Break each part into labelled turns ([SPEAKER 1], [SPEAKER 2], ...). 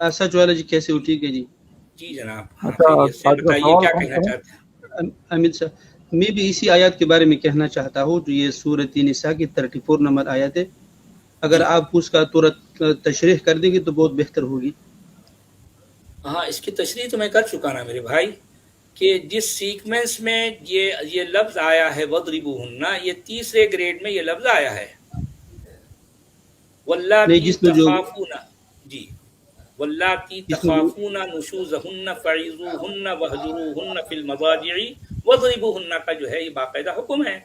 [SPEAKER 1] سچ والا جی کیسے ہو؟ ٹھیک ہے جی.
[SPEAKER 2] جی جناب، ہاں
[SPEAKER 3] اچھا
[SPEAKER 2] خیریت سے،
[SPEAKER 3] آج کا
[SPEAKER 2] بتائیے
[SPEAKER 3] سوال
[SPEAKER 2] کیا
[SPEAKER 3] کون
[SPEAKER 2] کہنا
[SPEAKER 3] سا ہے؟
[SPEAKER 2] چاہتے ہیں؟
[SPEAKER 1] امت صاحب، میں بھی اسی آیات کے بارے میں کہنا چاہتا ہوں جو یہ سورۃ نساء کی 34 نمبر آیت ہے. اگر
[SPEAKER 2] جی
[SPEAKER 1] آپ اس کا ترت تشریح کر دیں گے تو بہت بہتر ہوگی.
[SPEAKER 2] ہاں اس کی تشریح تو میں کر چکا نا میرے بھائی، کہ جس سیکوینس میں یہ لفظ آیا ہے وَضْرِبُوهُنَّ، یہ تیسرے گریڈ میں یہ لفظ آیا ہے.
[SPEAKER 1] نہیں،
[SPEAKER 2] وَاللَّاتِي
[SPEAKER 1] جس میں جو
[SPEAKER 2] تَخَافُونَ، جی وَاللَّاتِي تَخَافُونَ نُشُوزَهُنَّ فَعِظُوهُنَّ وَاهْجُرُوهُنَّ فِي الْمَضَاجِعِ وَاضْرِبُوهُنَّ کا جو ہے یہ باقاعدہ حکم ہے.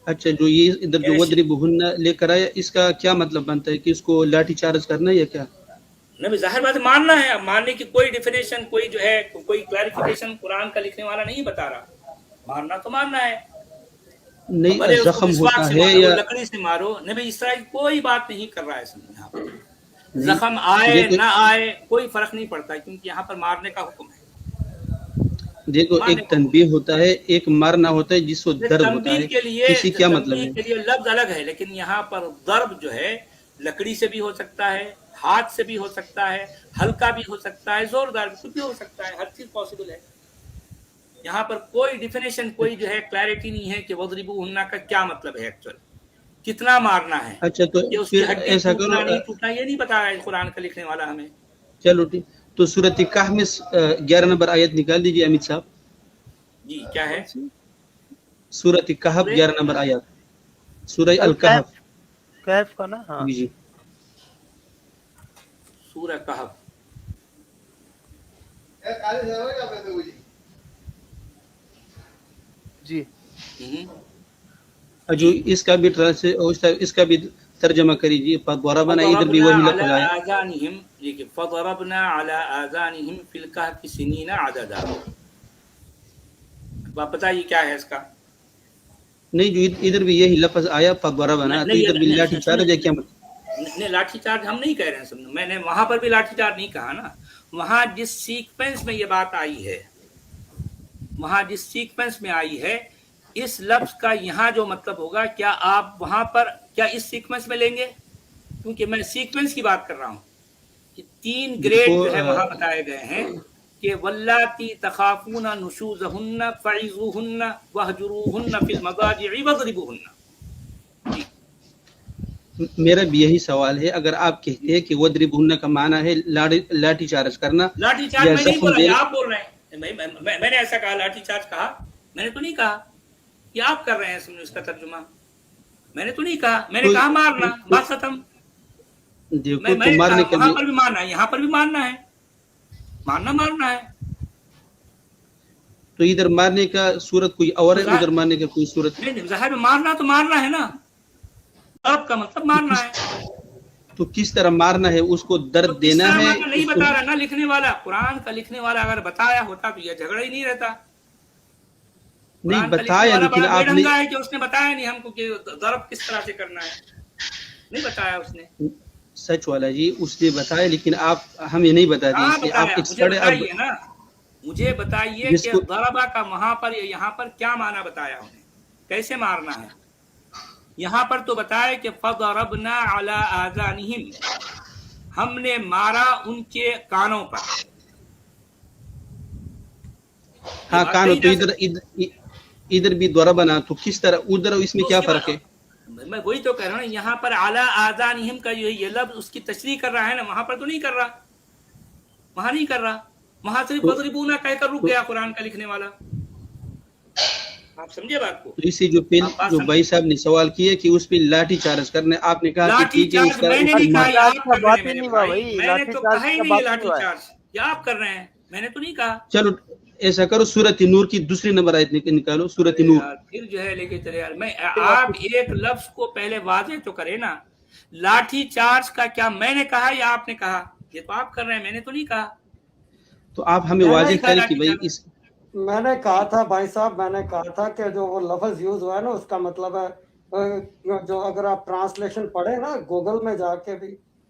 [SPEAKER 1] اچھا، جو یہ ادھر جو
[SPEAKER 2] یعنی
[SPEAKER 1] وَضْرِبُوهُنَّ لے کر آیا، اس کا کیا مطلب بنتا ہے کہ اس کو لاٹھی چارج کرنا ہے یا کیا؟
[SPEAKER 2] نبی ظاہر بات ماننا ہے. اب ماننے کی کوئی ڈیفینیشن، کوئی جو ہے کوئی کلیریفیکیشن قرآن کا لکھنے والا نہیں بتا رہا. مارنا تو مارنا ہے،
[SPEAKER 1] نہیں،
[SPEAKER 2] بھلے اس کو
[SPEAKER 1] زخم
[SPEAKER 2] مسواک
[SPEAKER 1] ہوتا
[SPEAKER 2] سے
[SPEAKER 1] ہے
[SPEAKER 2] مارو،
[SPEAKER 1] یا
[SPEAKER 2] لکڑی سے مارو. نبی اسرائیل کوئی بات نہیں کر رہا ہے اس میں. یہاں پر
[SPEAKER 1] نہیں؟
[SPEAKER 2] زخم آئے
[SPEAKER 1] دیکھو
[SPEAKER 2] نہ آئے کوئی فرق نہیں پڑتا، کیونکہ یہاں پر مارنے کا حکم ہے.
[SPEAKER 1] دیکھو،
[SPEAKER 2] مارنے
[SPEAKER 1] ایک
[SPEAKER 2] کا حکم ہے.
[SPEAKER 1] تنبیہ ہوتا ہے، ایک مارنا ہوتا ہے جس کو درد ہوتا
[SPEAKER 2] تنبیہ
[SPEAKER 1] ہے.
[SPEAKER 2] کے لیے
[SPEAKER 1] اسی کیا مطلب ہے؟
[SPEAKER 2] لفظ الگ ہے، لیکن یہاں پر ضرب جو ہے لکڑی سے بھی ہو سکتا ہے، ہاتھ سے بھی ہو سکتا ہے، ہلکا بھی ہو سکتا ہے، زوردار بھی، کچھ بھی ہو سکتا ہے. ہر چیز پاسبل ہے. یہاں پر کوئی ڈیفینیشن، کوئی جو ہے کلیئرٹی نہیں ہے کہ وَضْرِبُوهُنَّ کا کیا مطلب ہے ایکچوئل، کتنا مارنا ہے.
[SPEAKER 1] اچھا، تو
[SPEAKER 2] یہ اس کی
[SPEAKER 1] پھر
[SPEAKER 2] ہڈی
[SPEAKER 1] ایسا کرو.
[SPEAKER 2] ٹوٹنا نہیں ٹوٹنا یہ نہیں بتا رہا ہے قرآن کا لکھنے والا ہمیں.
[SPEAKER 1] چلو ٹھیک، تو سورۃ کہف میں 11 نمبر آیت نکال دیجیے امت صاحب.
[SPEAKER 2] جی کیا ہے؟
[SPEAKER 4] کون سی؟
[SPEAKER 1] سورۃ کہف
[SPEAKER 2] سورہ
[SPEAKER 1] 11 نمبر آیت، سورہ
[SPEAKER 4] الکہف،
[SPEAKER 1] الکہف.
[SPEAKER 4] کہف کا نا؟ ہاں
[SPEAKER 1] جی
[SPEAKER 2] سورہ کہف.
[SPEAKER 4] جی
[SPEAKER 1] جو اس کا بھی اس کا بھی ترجمہ کریجیے. ضربنا، ادھر بھی
[SPEAKER 2] فَضَرَبْنَا
[SPEAKER 1] وہی
[SPEAKER 2] عَلَىٰ
[SPEAKER 1] لفظ آیا.
[SPEAKER 2] آذَانِهِمْ، دیکھیے فَضَرَبْنَا عَلَىٰ آذَانِهِمْ فِي الْكَهْفِ سِنِينَ عَدَدًا. آپ بتائیے کیا ہے اس کا؟
[SPEAKER 1] نہیں، جو ادھر بھی یہی لفظ آیا فضربنا، تو ادھر بھی لاٹھی چارج ہے کیا مطلب؟
[SPEAKER 2] نہیں لاٹھی چارج ہم نہیں کہہ رہے ہیں. میں نے وہاں پر بھی لاٹھی چارج نہیں کہا نا. وہاں جس سیکوینس میں یہ بات آئی ہے، وہاں جس سیکوینس میں آئی ہے، اس لفظ کا یہاں جو مطلب ہوگا، کیا آپ وہاں پر کیا اس سیکوینس میں لیں گے؟ کیونکہ میں سیکوینس کی بات کر رہا ہوں کہ 3 گریڈ جو ہے وہاں بتائے گئے ہیں کہ واللاتی تخافون نشوزہن فعظوہن واہجروہن فی المضاجع واضربوہن. جی
[SPEAKER 1] میرا بھی یہی سوال ہے. اگر آپ کہتے ہیں کہ وَضْرِبُوهُنَّ کا معنی ہے لاٹھی چارج کرنا
[SPEAKER 2] لاٹھی چارج
[SPEAKER 1] یا
[SPEAKER 2] میں نہیں
[SPEAKER 1] زخم
[SPEAKER 2] بول رہا، یہ
[SPEAKER 1] دینا،
[SPEAKER 2] آپ بول رہے ہیں. میں نے ایسا کہا لاٹھی چارج کہا؟ میں نے تو نہیں کہا. یہ آپ کر رہے ہیں اس کا ترجمہ. میں نے تو نہیں کہا. میں نے کہا مارنا، بات ختم.
[SPEAKER 1] دیکھو
[SPEAKER 2] میں
[SPEAKER 1] تو
[SPEAKER 2] نے کہا
[SPEAKER 1] مارنے کا
[SPEAKER 2] وہاں
[SPEAKER 1] بھی
[SPEAKER 2] پر بھی مارنا ہے، یہاں پر بھی مارنا ہے. مارنا ہے.
[SPEAKER 1] تو ادھر مارنے کا صورت کوئی اور ہے، ادھر مارنے کا کوئی صورت.
[SPEAKER 2] نہیں ظاہر میں مارنا تو مارنا ہے نا. ضرب کا مطلب مارنا ہے.
[SPEAKER 1] تو کس طرح مارنا ہے؟ اس کو
[SPEAKER 2] تو
[SPEAKER 1] درد
[SPEAKER 2] کس
[SPEAKER 1] دینا
[SPEAKER 2] طرح
[SPEAKER 1] ہے؟
[SPEAKER 2] مارنا نہیں
[SPEAKER 1] اس کو
[SPEAKER 2] بتا رہا نا لکھنے والا. قرآن کا لکھنے والا اگر بتایا ہوتا تو یہ جھگڑا ہی نہیں رہتا.
[SPEAKER 1] نہیں
[SPEAKER 2] قرآن کا لکھنے
[SPEAKER 1] بتایا،
[SPEAKER 2] والا
[SPEAKER 1] لیکن
[SPEAKER 2] بڑا بے
[SPEAKER 1] آپ نے
[SPEAKER 2] ڈھنگا ہے کہ اس نے بتایا نہیں ہم کو کہ ضرب کس طرح سے کرنا ہے. نہیں بتایا اس نے.
[SPEAKER 1] سچ والا جی اس نے بتایا، لیکن آپ ہمیں نہیں بتا دیے.
[SPEAKER 2] کہاں
[SPEAKER 1] اس لیے آپ
[SPEAKER 2] بتایا؟ مجھے
[SPEAKER 1] ایکسپرٹ. اب
[SPEAKER 2] بتائیے نا، مجھے بتائیے
[SPEAKER 1] جس
[SPEAKER 2] کہ
[SPEAKER 1] کو
[SPEAKER 2] ضربہ کا وہاں پر یہاں پر کیا معنی بتایا انہیں، کیسے مارنا ہے. یہاں پر تو بتایا کہ فضربنا علی آذانہم، ہم نے مارا ان کے کانوں پر.
[SPEAKER 1] ہاں کانو، تو ادھر بھی ضربنا، تو کس طرح ادھر اس میں کیا فرق ہے؟
[SPEAKER 2] میں وہی تو کہہ رہا ہوں. یہاں پر اعلی آذانہم کا جو یہ لفظ اس کی تشریح کر رہا ہے نا، وہاں پر تو نہیں کر رہا. وہاں نہیں کر رہا. وہاں صرف وضربونا کہہ کر رک گیا قرآن کا لکھنے والا. آپ سمجھے بات کو؟
[SPEAKER 1] تو اسی جو بھائی صاحب نے سوال کیا کہ اس پہ لاٹھی چارج کرنے، آپ نے کہا کہ
[SPEAKER 2] لاٹھی
[SPEAKER 1] ٹھیک ہے اس
[SPEAKER 2] چارج
[SPEAKER 1] کا
[SPEAKER 2] میں نے
[SPEAKER 1] اس
[SPEAKER 2] نہیں
[SPEAKER 1] کو
[SPEAKER 2] کہا،
[SPEAKER 4] لاٹھی
[SPEAKER 2] یہ
[SPEAKER 4] چارج
[SPEAKER 2] آپ
[SPEAKER 4] کا
[SPEAKER 2] کر رہے
[SPEAKER 4] بات
[SPEAKER 2] ہیں
[SPEAKER 4] ہی
[SPEAKER 2] میرے
[SPEAKER 4] نہیں ہوا
[SPEAKER 2] بھائی.
[SPEAKER 4] بھائی،
[SPEAKER 2] میں نے
[SPEAKER 4] لاٹھی
[SPEAKER 2] تو
[SPEAKER 4] چارج
[SPEAKER 2] کہا ہی
[SPEAKER 4] کا
[SPEAKER 2] نہیں
[SPEAKER 4] بات
[SPEAKER 2] یہ
[SPEAKER 4] ہی نہیں
[SPEAKER 2] لاٹھی
[SPEAKER 4] ہوا ہے.
[SPEAKER 2] چارج. یہ آپ کر رہے ہیں، میں نے تو نہیں کہا.
[SPEAKER 1] چلو ایسا کرو، سورۃ نور کی دوسری نمبر آیت نکالو. سورۃ نور.
[SPEAKER 2] یار پھر جو ہے لے کے چلے یار. میں آپ ایک لفظ کو پہلے واضح تو کرے نا. لاٹھی چارج کا کیا میں نے کہا یا آپ نے کہا؟ یہ تو آپ کر رہے ہیں، میں نے تو نہیں کہا.
[SPEAKER 1] تو آپ ہمیں
[SPEAKER 2] میں نے
[SPEAKER 1] واضح
[SPEAKER 2] نہیں کہا
[SPEAKER 1] کریں کہ
[SPEAKER 2] لاٹھی
[SPEAKER 1] بھائی
[SPEAKER 2] چارج.
[SPEAKER 1] اس
[SPEAKER 3] میں نے کہا تھا بھائی صاحب، میں نے کہا تھا کہ جو وہ لفظ یوز ہوا ہے نا، اس کا مطلب ہے جو اگر آپ ٹرانسلیشن پڑھیں نا گوگل میں جا کے بھی،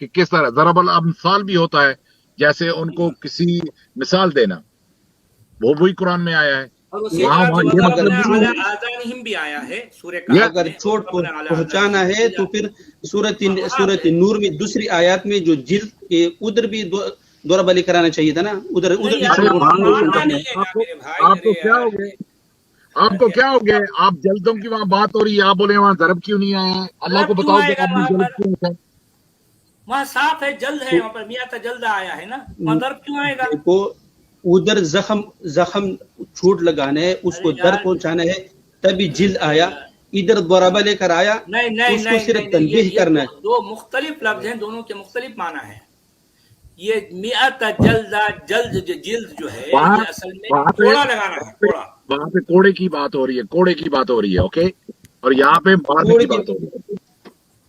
[SPEAKER 5] کہ کس طرح ضرب الامثال بھی ہوتا ہے, جیسے ان کو کسی مثال دینا, وہ وہی قرآن میں آیا ہے.
[SPEAKER 2] اور
[SPEAKER 1] یہ
[SPEAKER 2] آذانہم بھی آیا ہے سورہ کہف
[SPEAKER 1] اگر چوٹ پہنچانا ہے تو پھر سورت نور میں دوسری آیات میں جو جلد کے ادھر بھی دورہ بلی کرانا چاہیے تھا نا, ادھر بھی
[SPEAKER 5] آپ کو کیا ہو گیا, آپ جلدوں کی وہاں بات ہو رہی ہے, آپ بولے وہاں ضرب کیوں نہیں آیا ہے؟ اللہ کو بتاؤ کہ آپ نے جلد کیوں ہے.
[SPEAKER 2] وہاں صاف ہے جلد ہے, وہاں پر میاں تا جلد آیا ہے نا, وہاں ضرب کیوں آئے گا؟
[SPEAKER 1] دیکھو ادھر زخم چھوٹ لگانا ہے, اس کو درد پہنچانا ہے, تبھی جلد آیا. ادھر ضربہ لے کر آیا, اس کو صرف تنبیہ کرنا ہے.
[SPEAKER 2] دو مختلف لفظ ہیں, دونوں کے مختلف معنی ہیں. یہ میات جلد جو ہے یہ اصل میں کوڑا لگانا ہے, کوڑا.
[SPEAKER 5] وہاں پہ کوڑے کی بات ہو رہی ہے, کوڑے کی بات ہو رہی ہے, اوکے, اور یہاں پہ مارنے کی بات ہو رہی ہے.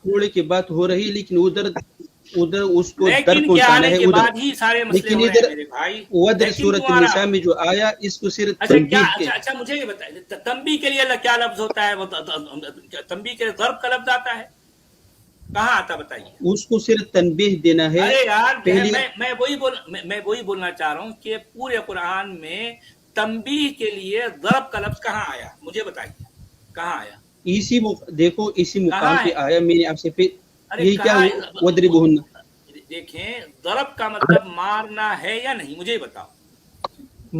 [SPEAKER 1] کوڑے کی بات ہو رہی ہے, لیکن ادھر اس کو درد پہنچانا ہے ادھر. لیکن ادھر ادھر سورۃ النساء میں جو آیا اس کو صرف تنبیہ کے.
[SPEAKER 2] اچھا مجھے یہ بتائیے, تنبیہ کے لیے کیا لفظ ہوتا ہے؟ تنبیہ کے لیے ضرب کا لفظ آتا ہے, کہاں آتا بتائیے؟
[SPEAKER 1] اس کو صرف تنبیہ دینا ہے.
[SPEAKER 2] ارے یار میں وہی بولنا چاہ رہا ہوں کہ پورے قرآن میں تنبیہ کے لیے ضرب کا لفظ کہاں آیا, مجھے بتائیے کہاں آیا؟
[SPEAKER 1] دیکھو اسی مقام پہ آیا. میں نے آپ سے یہی کیا وَاضْرِبُوهُنَّ.
[SPEAKER 2] دیکھیں ضرب کا مطلب مارنا ہے یا نہیں, مجھے بتاؤ.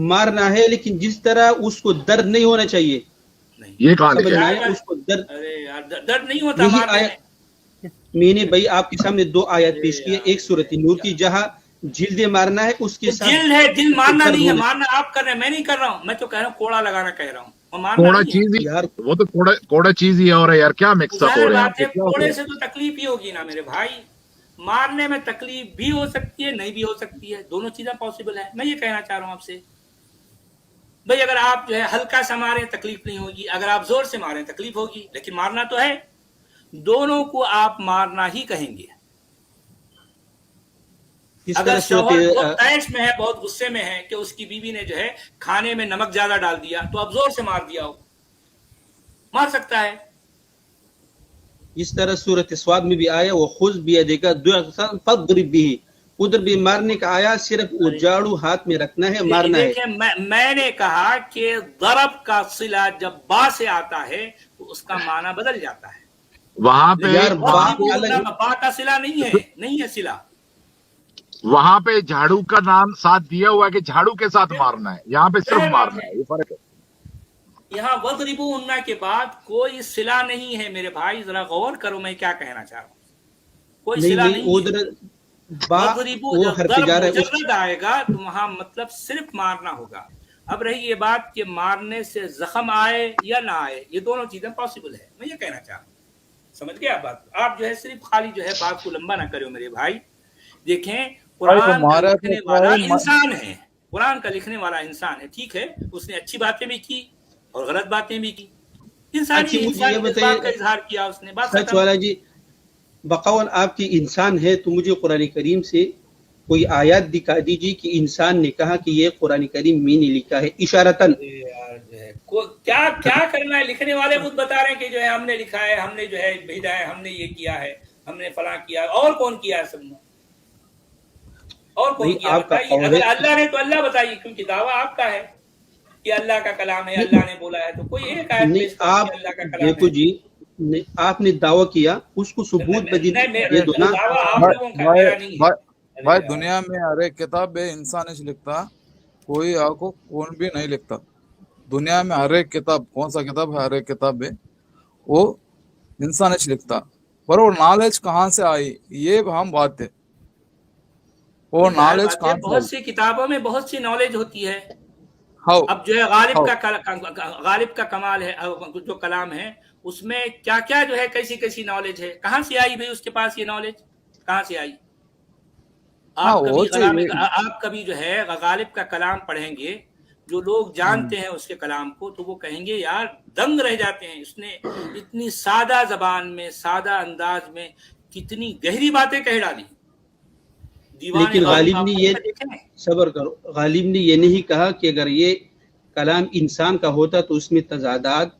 [SPEAKER 1] مارنا ہے, لیکن جس طرح اس کو درد نہیں ہونا چاہیے.
[SPEAKER 5] یہ کہاں
[SPEAKER 1] سمجھ میں آیا اس کو درد؟
[SPEAKER 2] ارے یار درد نہیں ہوتا مارنے میں.
[SPEAKER 1] میں نے بھائی آپ کے سامنے دو آیات پیش کی ہے, ایک سورۃ نور کی جہاں جلد مارنا ہے, اس کے ساتھ
[SPEAKER 2] جلد ہے, جلد مارنا نہیں ہے. مارنا آپ کر رہے ہیں, میں نہیں کر رہا ہوں. میں تو کہہ رہا ہوں کوڑا لگانا کہہ رہا ہوں.
[SPEAKER 5] کوڑا چیز ہی, وہ تو کوڑا چیز ہی اور ہے یار, کیا مکس اپ ہو رہا ہے.
[SPEAKER 2] کوڑے سے تو تکلیف ہی ہوگی نا میرے بھائی. مارنے میں تکلیف بھی ہو سکتی ہے, نہیں بھی ہو سکتی ہے, دونوں چیزیں پاسبل ہے. میں یہ کہنا چاہ رہا ہوں آپ سے بھائی, اگر آپ جو ہے ہلکا سا ماریں تکلیف نہیں ہوگی, اگر آپ زور سے ماریں تکلیف ہوگی, لیکن مارنا تو ہے. دونوں کو آپ مارنا ہی کہیں گے. اگر شوہر بہت طیش میں ہے, بہت غصے میں ہے کہ اس کی بیوی نے جو ہے کھانے میں نمک زیادہ ڈال دیا, تو اب زور سے مار دیا ہو, مار سکتا ہے.
[SPEAKER 1] اس طرح سورۃ صاد میں بھی آیا وَخُذْ بِيَدِكَ ضِغْثًا فَاضْرِب بِهِ, ادھر بھی مارنے کا آیا, صرف جاڑو ہاتھ میں رکھنا ہے, مارنا ہے.
[SPEAKER 2] دیکھیں میں نے کہا کہ ضرب کا صلہ جب با سے آتا ہے تو اس کا معنی بدل جاتا ہے.
[SPEAKER 5] وہاں پہ
[SPEAKER 2] با کا صلہ نہیں ہے صلہ.
[SPEAKER 5] وہاں پہ جھاڑو کا نام ساتھ دیا ہوا ہے کہ جھاڑو کے ساتھ مارنا ہے, یہاں پہ صرف مارنا ہے, یہ فرق ہے.
[SPEAKER 2] یہاں وَاضْرِبُوهُنَّ کے بعد کوئی صلہ نہیں ہے میرے بھائی, ذرا غور کرو میں کیا کہنا چاہ رہا ہوں. کوئی صلہ نہیں ہے. وَاضْرِبُوا جب ضرب مجرد آئے گا تو وہاں مطلب صرف مارنا ہوگا. اب رہی یہ بات کہ مارنے سے زخم آئے یا نہ آئے, یہ دونوں چیزیں پاسبل ہے. میں یہ کہنا چاہ رہا ہوں, سمجھ گئے آپ بات؟ آپ جو ہے صرف خالی جو ہے بات کو لمبا نہ کرو میرے بھائی. دیکھیں قرآن کا لکھنے والا انسان ہے, قرآن کا لکھنے والا انسان ہے, ٹھیک ہے, اس نے اچھی باتیں بھی کی اور غلط باتیں بھی کی. انسانی بات کا اظہار کیا اس نے.
[SPEAKER 1] سچ والا جی, بقول آپ کی انسان ہے تو مجھے قرآن کریم سے کوئی آیات دکھا دیجیے کہ انسان نے کہا کہ یہ قرآن کریم میں نے لکھا ہے اشارتاً.
[SPEAKER 2] کیا کرنا ہے, لکھنے والے خود بتا رہے ہیں کہ جو ہے ہم نے لکھا ہے, ہم نے جو ہے بھیجا ہے, ہم نے یہ کیا ہے, ہم نے فلاں کیا. اور کون کیا ہے سب نے, اور کون کیا بتائیے؟ اگر اللہ نے تو اللہ بتائیے, کیونکہ دعویٰ آپ کا ہے کہ اللہ کا کلام ہے, اللہ نے بولا ہے, تو کوئی ایک آیت پیش کرو کہ اللہ کا کلام ہے.
[SPEAKER 1] دیکھو جی, آپ نے دعویٰ کیا, اس کو ثبوت یہ دو نا.
[SPEAKER 6] بھائی دنیا میں ہر ایک کتاب ہے انسان نہیں لکھتا, کوئی آپ کو کون بھی نہیں لکھتا. دنیا میں ہر ایک کتاب, کون سا کتاب ہے, ہر ایک کتاب ہے وہ انسان نہیں لکھتا. پر وہ نالج کہاں سے آئی, یہ ہم بات ہے. وہ نالج کہاں سے,
[SPEAKER 2] بہت سی کتابوں میں بہت سی نالج ہوتی ہے. اب جو ہے غالب کا کمال ہے, جو کلام ہے اس میں کیا کیا جو ہے کیسی کیسی نالج ہے, کہاں سے آئی بھائی اس کے پاس یہ نالج, کہاں سے آئی؟ آپ کبھی جو ہے غالب کا کلام پڑھیں گے, جو لوگ جانتے ہیں اس کے کلام کو, تو وہ کہیں گے یار دنگ رہ جاتے ہیں, اس نے اتنی سادہ زبان میں, سادہ انداز میں کتنی گہری باتیں کہہ ڈالی.
[SPEAKER 1] لیکن غالب نے یہ, صبر کرو, غالب نے یہ نہیں کہا کہ اگر یہ کلام انسان کا ہوتا تو اس میں تضادات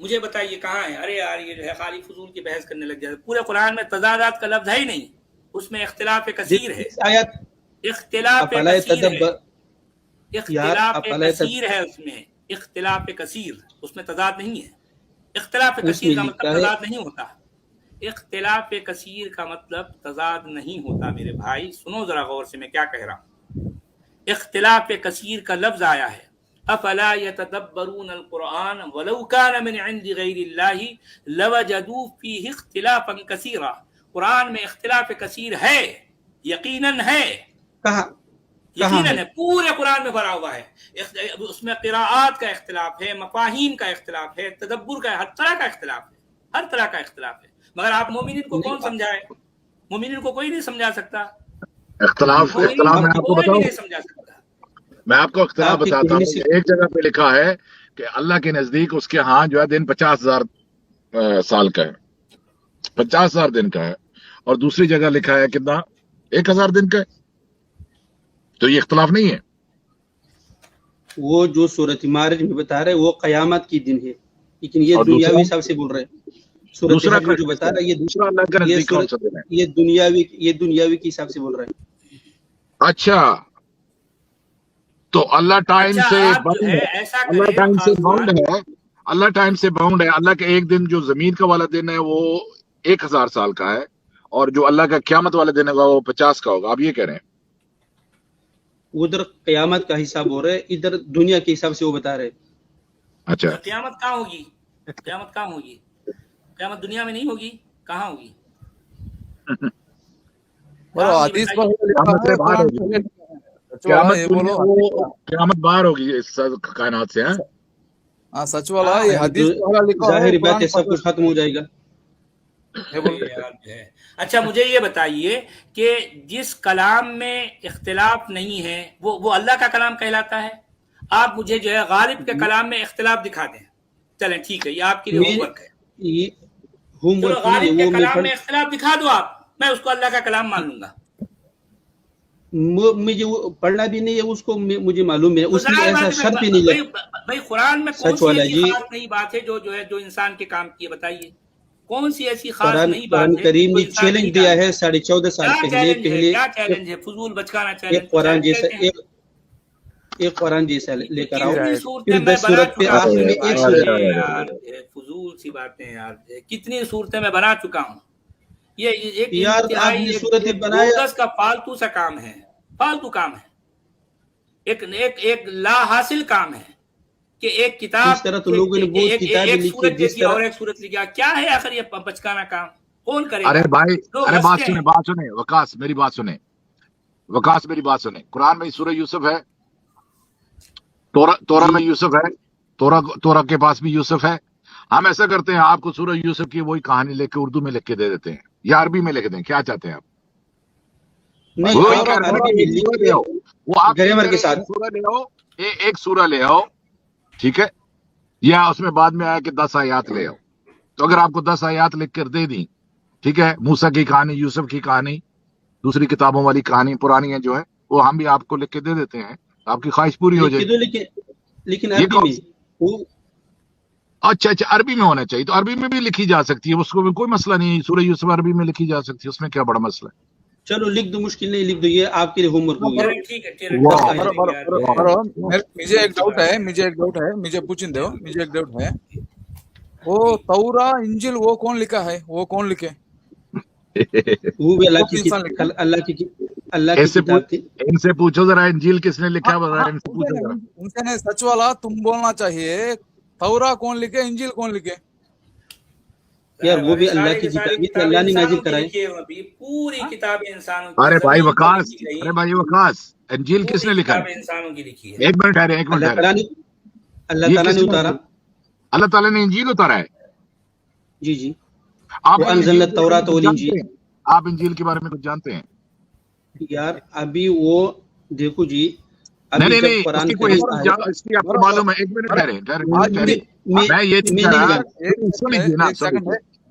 [SPEAKER 2] مجھے بتائیے کہاں ہے؟ ارے یار یہ جو ہے خالی فضول کی بحث کرنے لگ جاتے. پورے قرآن میں تضادات کا لفظ ہے ہی نہیں. اس میں اختلاف کثیر ہے.
[SPEAKER 1] اس آیات
[SPEAKER 2] اختلاف
[SPEAKER 1] افلا
[SPEAKER 2] کثیر ہے.
[SPEAKER 1] يتدبر یار
[SPEAKER 2] اختلاف
[SPEAKER 1] افلا
[SPEAKER 2] کثیر ہے اس میں. اختلاف کثیر، اس میں تضاد نہیں ہے. اختلاف
[SPEAKER 1] اس
[SPEAKER 2] کثیر
[SPEAKER 1] میں
[SPEAKER 2] کا
[SPEAKER 1] لکھا
[SPEAKER 2] مطلب
[SPEAKER 1] ہے
[SPEAKER 2] تضاد نہیں ہوتا. اختلاف کثیر کا مطلب تضاد نہیں ہوتا میرے بھائی. سنو ذرا غور سے میں کیا کہہ رہا ہوں. اختلاف کثیر کا لفظ آیا ہے افلا يتدبرون القرآن ولو كان من عند غیر اللہ لوجدوا فیہ اختلافا کثیرا. قرآن میں اختلاف کثیر ہے، یقیناً ہے،
[SPEAKER 1] کہاں
[SPEAKER 2] یقیناً
[SPEAKER 1] ہے
[SPEAKER 2] ہے. پورے قرآن میں بھرا ہوا ہے. اس میں قراءات کا اختلاف ہے، مفاہیم کا اختلاف ہے، تدبر کا، ہر طرح کا اختلاف ہے، ہر طرح کا اختلاف ہے. مگر آپ مومنین کو کون سمجھائے؟ مومنین کو کوئی نہیں سمجھا سکتا.
[SPEAKER 5] اختلاف
[SPEAKER 2] مومنین
[SPEAKER 5] میں
[SPEAKER 2] کو
[SPEAKER 5] آپ کو
[SPEAKER 2] کوئی بھی
[SPEAKER 5] بتاؤں،
[SPEAKER 2] نہیں سمجھا سکتا.
[SPEAKER 5] میں آپ کو اختلاف
[SPEAKER 1] آپ کی
[SPEAKER 5] بتاتا
[SPEAKER 1] کہنی
[SPEAKER 5] ہوں.
[SPEAKER 1] سے
[SPEAKER 5] ایک جگہ پہ لکھا ہے کہ اللہ کے نزدیک اس کے ہاں جو ہے دن 50,000 سال کا ہے، 50,000 دن کا ہے. اور دوسری جگہ لکھا ہے کتنا؟ 1,000 دن کا ہے. تو یہ اختلاف نہیں ہے.
[SPEAKER 1] وہ جو صورت معارج میں بتا رہے وہ قیامت کی دن ہے، لیکن یہ
[SPEAKER 5] اور
[SPEAKER 1] دنیاوی
[SPEAKER 5] دوسرا
[SPEAKER 1] حساب سے بول رہے ہیں. صورت
[SPEAKER 5] دوسرا
[SPEAKER 1] حج میں جو بتا رہا ہے
[SPEAKER 5] دوسرا اللہ کے
[SPEAKER 1] یہ
[SPEAKER 5] نزدیک کون
[SPEAKER 1] صورت
[SPEAKER 5] سا دن ہے؟
[SPEAKER 1] یہ دنیاوی کے حساب سے بول رہے ہیں.
[SPEAKER 5] اچھا، تو اللہ ٹائم
[SPEAKER 2] اچھا
[SPEAKER 5] سے
[SPEAKER 2] آپ جو
[SPEAKER 5] باؤنڈ
[SPEAKER 2] ہے
[SPEAKER 5] ہے.
[SPEAKER 2] ایسا
[SPEAKER 5] اللہ
[SPEAKER 2] کریں
[SPEAKER 5] ٹائم سے
[SPEAKER 2] خاص
[SPEAKER 5] باؤنڈ
[SPEAKER 2] بات.
[SPEAKER 5] ہے. اللہ ٹائم سے باؤنڈ ہے. اللہ کا ایک دن جو زمین کا والا دن ہے وہ 1,000 سال کا ہے، اور جو اللہ کا قیامت والا دن ہوگا وہ 50 کا ہوگا. آپ یہ کہہ رہے ہیں؟
[SPEAKER 1] ادھر قیامت کا حساب ہو رہا ہے، ادھر دنیا کے حساب سے وہ بتا رہے ہیں.
[SPEAKER 5] اچھا،
[SPEAKER 2] قیامت کہاں ہوگی؟ قیامت کہاں ہوگی؟ قیامت دنیا میں نہیں ہوگی. کہاں ہوگی؟
[SPEAKER 6] بولو
[SPEAKER 2] کہاں ہوگی
[SPEAKER 6] حدیث
[SPEAKER 2] بتائیے.
[SPEAKER 6] میں لکھا
[SPEAKER 5] قیامت سے
[SPEAKER 6] ہے
[SPEAKER 5] باہر
[SPEAKER 6] قرآن
[SPEAKER 5] ہوگی.
[SPEAKER 6] میں لکھا ہے. سچ والا
[SPEAKER 5] قیامت
[SPEAKER 6] یہ
[SPEAKER 5] دنیا
[SPEAKER 6] بولو
[SPEAKER 5] وہ قیامت باہر ہوگی اس کائنات سے. ہاں،
[SPEAKER 6] ہاں سچ والا یہ حدیث میں لکھا ہے
[SPEAKER 1] ظاہری بات
[SPEAKER 6] قرآن
[SPEAKER 1] ہے سب کچھ ختم ہو جائے گا.
[SPEAKER 6] یہ بولو.
[SPEAKER 2] یار جو ہے. اچھا مجھے یہ بتائیے کہ جس کلام میں اختلاف نہیں ہے وہ اللہ کا کلام کہلاتا ہے. آپ مجھے جو ہے غالب کے کلام میں اختلاف دکھا دیں. چلیں ٹھیک ہے، یہ آپ کے لیے ہوم ورک ہے.
[SPEAKER 1] یہ ہوم
[SPEAKER 2] چلو
[SPEAKER 1] ورک نہیں
[SPEAKER 2] غالب
[SPEAKER 1] ہے،
[SPEAKER 2] کے
[SPEAKER 1] وہ
[SPEAKER 2] کلام میں اختلاف دکھا دو آپ، میں اس کو اللہ کا کلام مان لوں گا.
[SPEAKER 1] مجھے وہ پڑھنا بھی نہیں ہے اس کو، مجھے معلوم ہے
[SPEAKER 2] تو
[SPEAKER 1] اس میں
[SPEAKER 2] ظاہر
[SPEAKER 1] ایسا
[SPEAKER 2] بات ہے
[SPEAKER 1] شرط ہی نہیں لگا.
[SPEAKER 2] بھائی قرآن میں کون
[SPEAKER 1] سچ
[SPEAKER 2] سی
[SPEAKER 1] والا
[SPEAKER 2] ایسی
[SPEAKER 1] جی،
[SPEAKER 2] خاص نئی بات ہے جو انسان کے کام کی ہے؟ بتائیے کون سی ایسی خاص
[SPEAKER 1] قرآن
[SPEAKER 2] نئی بات ہے
[SPEAKER 1] کریم
[SPEAKER 2] جو
[SPEAKER 1] نے
[SPEAKER 2] انسان نہیں
[SPEAKER 1] چیلنج دیا
[SPEAKER 2] جانتا؟
[SPEAKER 1] ہے 14.5 سال
[SPEAKER 2] کیا
[SPEAKER 1] پہلے
[SPEAKER 2] چیلنج ہے؟ کیا چیلنج ہے؟ فضول بچکانا چیلنج.
[SPEAKER 1] ایک قرآن
[SPEAKER 2] چیلنج
[SPEAKER 1] جیسا
[SPEAKER 2] کہتے ہیں.
[SPEAKER 1] ایک قرآن جیسا لے کر آؤ.
[SPEAKER 2] کتنی صورتیں
[SPEAKER 1] پھر
[SPEAKER 2] میں
[SPEAKER 1] 10
[SPEAKER 2] بنا
[SPEAKER 1] صورت پہ
[SPEAKER 2] چکا ہوں
[SPEAKER 1] آخر میں
[SPEAKER 2] میرے
[SPEAKER 1] ایک
[SPEAKER 2] بھائی.
[SPEAKER 1] صورت.
[SPEAKER 2] یار فضول سی باتیں یار. کتنی صورتیں میں بنا چکا ہوں. یہ ایک
[SPEAKER 1] یار آپ
[SPEAKER 2] انتہائی
[SPEAKER 1] نے
[SPEAKER 2] ایک
[SPEAKER 1] صورت بنایا،
[SPEAKER 2] بورڈس کا فالتو سا کام ہے. فالتو کام ہے، ایک لا حاصل کام ہے کہ ایک کتاب
[SPEAKER 1] اس طرح تو لوگوں نے بہت کتابیں
[SPEAKER 2] ایک
[SPEAKER 1] لکھی
[SPEAKER 2] صورت دے
[SPEAKER 1] جس
[SPEAKER 2] دیا
[SPEAKER 1] طرح.
[SPEAKER 2] اور ایک صورت لکھا. کیا ہے آخر یہ بچکانا کام؟ کون کرے
[SPEAKER 5] ارے
[SPEAKER 2] گا؟
[SPEAKER 5] بھائی،
[SPEAKER 2] لوگ
[SPEAKER 5] ارے
[SPEAKER 2] ہنستے ہیں.
[SPEAKER 5] بات سنیں وکاس، میری بات سنیں. وکاس میری بات سنیں. قرآن میں سورہ یوسف ہے، تورا میں یوسف ہے، تورا کے پاس بھی یوسف ہے. ہم ایسا کرتے ہیں آپ کو سورہ یوسف کی وہی کہانی لکھ کے اردو میں لکھ کے دے دیتے ہیں یا عربی میں لکھ دیں. کیا چاہتے ہیں آپ؟
[SPEAKER 1] نہیں
[SPEAKER 5] وہی
[SPEAKER 1] آپ
[SPEAKER 5] کہہ رہے ہیں
[SPEAKER 1] عربی
[SPEAKER 5] کہ
[SPEAKER 1] میں
[SPEAKER 5] ایک
[SPEAKER 1] لکھ
[SPEAKER 5] سورہ لے
[SPEAKER 1] کے
[SPEAKER 5] آؤ. وہ آپ
[SPEAKER 1] گرامر کے ساتھ.
[SPEAKER 5] سورہ لے آؤ، ایک سورہ لے آؤ، ٹھیک ہے، یا اس میں بعد میں آیا کہ 10 آیات لے آؤ. تو اگر آپ کو 10 آیات لکھ کر دے دیں، ٹھیک ہے، موسیٰ کی کہانی، یوسف کی کہانی، دوسری کتابوں والی کہانی پرانی ہے جو ہے وہ ہم بھی آپ کو لکھ کے دے دیتے ہیں. آپ کی خواہش پوری ہو جائے.
[SPEAKER 1] لیکن
[SPEAKER 5] یہ
[SPEAKER 1] عربی
[SPEAKER 5] کون
[SPEAKER 1] میں وہ
[SPEAKER 5] اچھا عربی میں ہونا چاہیے. تو عربی میں بھی لکھی جا سکتی ہے، اس کو بھی کوئی مسئلہ نہیں. سورہ یوسف عربی میں لکھی جا سکتی ہے، اس میں کیا بڑا مسئلہ ہے؟
[SPEAKER 1] چلو لکھ دو، مشکل نہیں، لکھ دو. یہ آپ کے لیے ہوم ورک ہو گیا.
[SPEAKER 2] ٹھیک ہے.
[SPEAKER 6] مجھے ایک ڈاؤٹ ہے مجھے پوچھیں دو. مجھے ایک ڈاؤٹ ہے، وہ تورا انجیل وہ کون لکھا ہے؟ وہ کون لکھے؟
[SPEAKER 1] وہ بھی اللہ کی
[SPEAKER 6] انسان لکھا.
[SPEAKER 1] اللہ کی کتاب تھی.
[SPEAKER 5] ان سے پوچھو ذرا انجیل کس نے لکھا ہے، ان سے پوچھو ذرا.
[SPEAKER 6] ان سے نہیں، سچ والا تم بولنا چاہیے. تورا کون لکھے، انجیل کون لکھے؟
[SPEAKER 1] یار وہ بھی اللہ کی کتاب تھی، اللہ نے نازل کرائی.
[SPEAKER 2] پوری کتاب انسانوں کی.
[SPEAKER 5] ارے بھائی وکاس، انجیل کس نے لکھا ہے؟
[SPEAKER 2] انسانوں کی لکھی ہے.
[SPEAKER 5] ایک منٹ ٹھہرے.
[SPEAKER 1] اللہ تعالیٰ نے اتارا.
[SPEAKER 5] اللہ تعالیٰ نے انجیل اتارا ہے.
[SPEAKER 1] جی
[SPEAKER 5] آپ
[SPEAKER 1] وَأَنزَلْنَا التَّوْرَاةَ وَالْإِنْجِيلَ.
[SPEAKER 5] آپ انجیل کے بارے میں کچھ جانتے ہیں؟
[SPEAKER 1] یار ابھی وہ دیکھو جی،
[SPEAKER 5] نہیں اس کی کوئی اس کی آپ کو معلوم ہے. ایک منٹ ٹھہرے.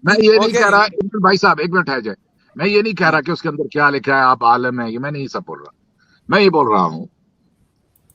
[SPEAKER 5] میں یہ نہیں کہہ رہا، بھائی صاحب ایک منٹ ٹھہر جائے. میں یہ نہیں کہہ رہا کہ اس کے اندر کیا لکھا ہے آپ عالم ہیں، یہ میں نہیں سب بول رہا. میں یہ بول رہا ہوں